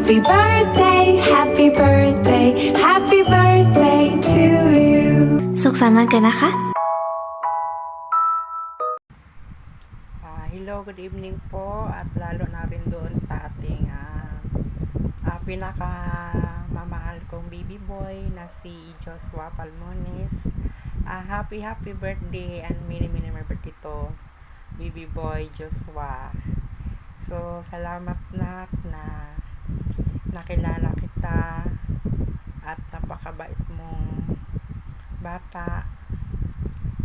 Happy birthday, happy birthday, happy birthday to you. สุขสันต์วันเกิดนะคะ Hello, good evening po, at lalo na rin doon sa ating pinaka mamahal kong baby boy na si Joshua Palmones. Happy birthday and many more birthday to baby boy Joshua. So salamat na nakilala kita at napakabait mong bata.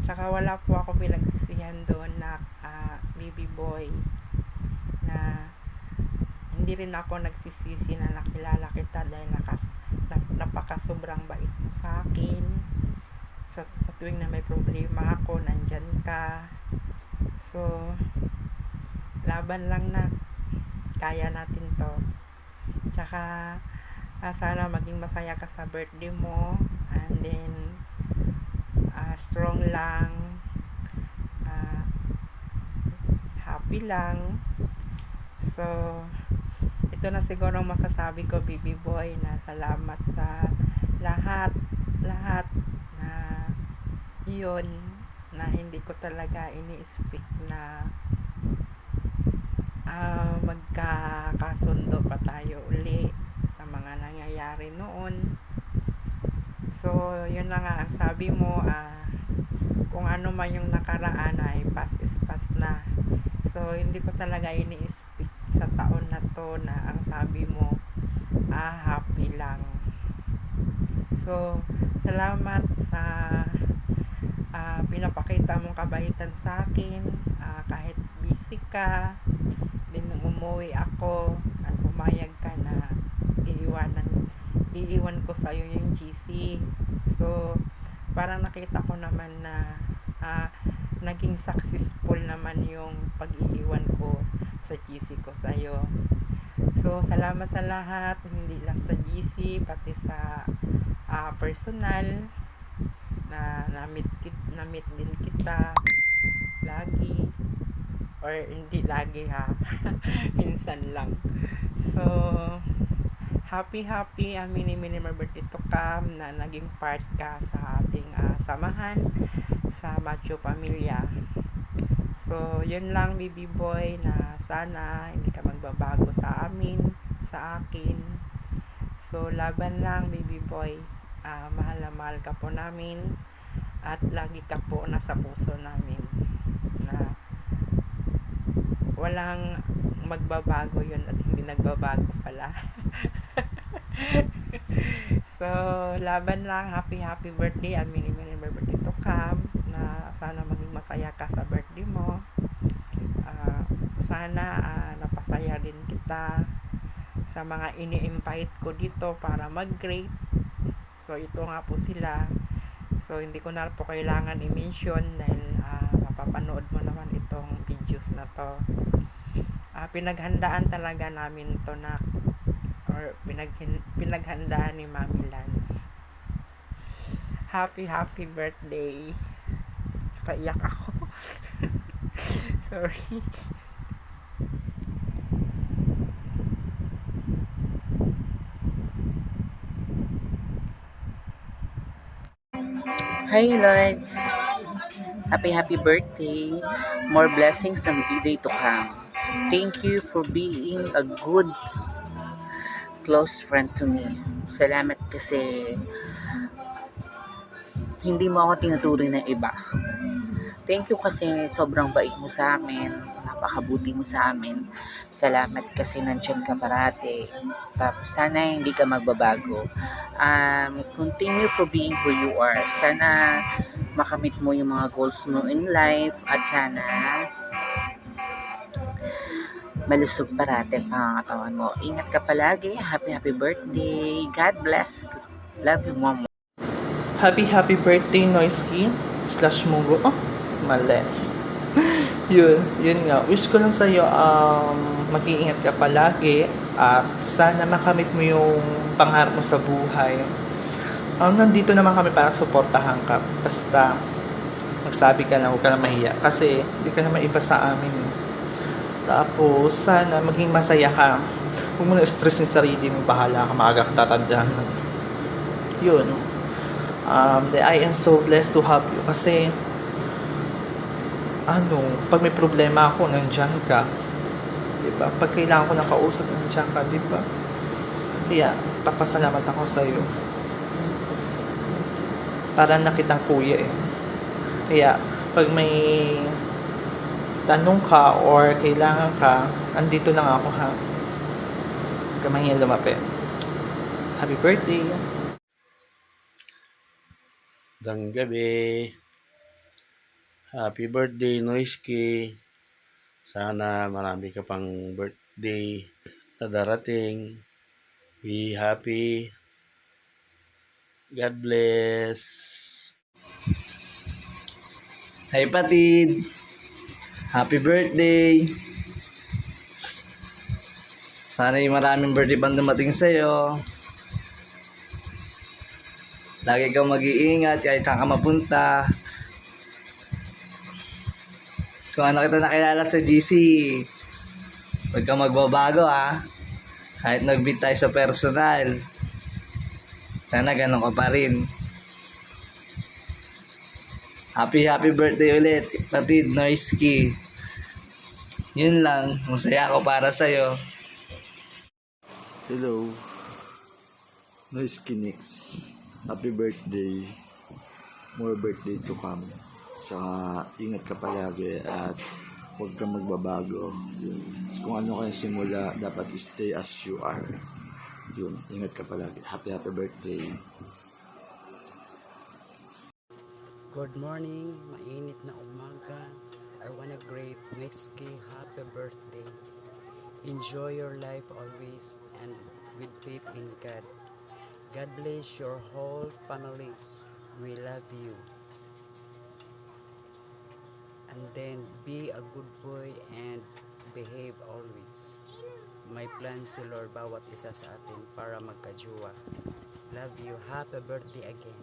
Tsaka wala po ako pinagsisihan doon na baby boy na hindi rin ako nagsisisi na nakilala kita dahil napaka-sobrang bait mo sa akin. Sa tuwing na may problema ako, nandyan ka. So, laban lang na. Kaya natin to. Tsaka, sana maging masaya ka sa birthday mo. And then, strong lang. Happy lang. So, ito na siguro masasabi ko, baby boy, na salamat sa lahat na yun, na hindi ko talaga ini-speak na magkakasundo pa tayo uli sa mga nangyayari noon. So, yun na nga ang sabi mo, kung ano man yung nakaraan ay past is past na. So, hindi ko talaga ini-speak sa taon na to na ang sabi mo, happy lang. So, salamat sa pinapakita mong kabaitan sa akin, kahit busy ka, din nung umuwi ako at pumayag ka na iiwan ko sa'yo yung GC. So, parang nakita ko naman na naging successful naman yung pag-iiwan ko sa GC ko sa'yo. So, salamat sa lahat, hindi lang sa GC, pati sa personal na na-meet din kita lagi, or hindi lagi minsan lang. So, happy mini more birthday to come na naging part ka sa ating samahan sa Macho Pamilya. So, yun lang, baby boy, na sana hindi ka magbabago sa amin, sa akin. So, laban lang, baby boy. Mahal na mahal ka po namin at lagi ka po nasa puso namin, na walang magbabago yun at hindi nagbabago pala. So, laban lang. Happy birthday and many more birthday to come, na sana maging masaya ka sa birthday mo. Sana napasaya din kita sa mga ini-invite ko dito para mag-grade. So, ito nga po sila. So, hindi ko na po kailangan i-mention dahil mapapanood mo naman itong videos na to. Pinaghandaan talaga namin to, na or pinaghandaan ni Mami Lance. Happy birthday. Paiyak ako. Sorry. Hi Lords! Happy birthday! More blessings and day to come. Thank you for being a good close friend to me. Salamat kasi hindi mo ako tinuturing ng iba. Thank you kasi sobrang bait mo sa amin. Napakabuti mo sa amin. Salamat kasi nandiyan ka parati. Tapos sana hindi ka magbabago. Continue for being who you are. Sana makamit mo yung mga goals mo in life. At sana malusog parati ang pangangatawan mo. Ingat ka palagi. Happy birthday. God bless. Love you, Mom. Happy birthday, Noisky / Mugo. Oh, mali. yun nga. Wish ko lang sa'yo, mag-iingat ka palagi at sana makamit mo yung pangarap mo sa buhay. Nandito naman kami para suportahan ka. Basta magsabi ka na, huwag ka na mahiya. Kasi hindi ka naman iba sa amin. Tapos, sana maging masaya ka. Huwag mo na stress yung sarili mo, bahala ka, maaga ka tatandaan. Yun. I am so blessed to have you kasi pag may problema ako, nandiyan ka. Diba? Pag kailangan ko ng kausap, nandiyan ka, diba? Kaya, papasalamat ako sa'yo. Para nakitang kuya eh. Kaya, pag may tanong ka or kailangan ka, andito lang ako ha. Huwag ka mahingin lumapit. Happy birthday! Magandang gabi. Happy birthday, Noisky. Sana marami ka pang birthday na darating. Be happy. God bless. Hey Patid! Happy birthday! Sana yung maraming birthday pang dumating sa'yo. Lagi kang mag-iingat kahit saan ka mapunta. Kung ano kita nakilala sa GC, huwag kang magbabago ha. Kahit nag-meet tayo sa personal, sana ganun ka pa rin. Happy birthday ulit, Patid Noisky. Yun lang, masaya ako para sa'yo. Hello, Noisky Nix. Happy birthday. More birthday to come. Saka ingat ka palagi at huwag kang magbabago. Yun. Kung ano kayo simula, dapat stay as you are. Yun, ingat ka palagi. Happy birthday. Good morning, mainit na umaga. I wanna greet Nexky happy birthday. Enjoy your life always and with faith in God. God bless your whole families. We love you. And then be a good boy and behave always. May plan si Lord bawat isa sa atin para magkajuwa. Love you. Happy birthday again.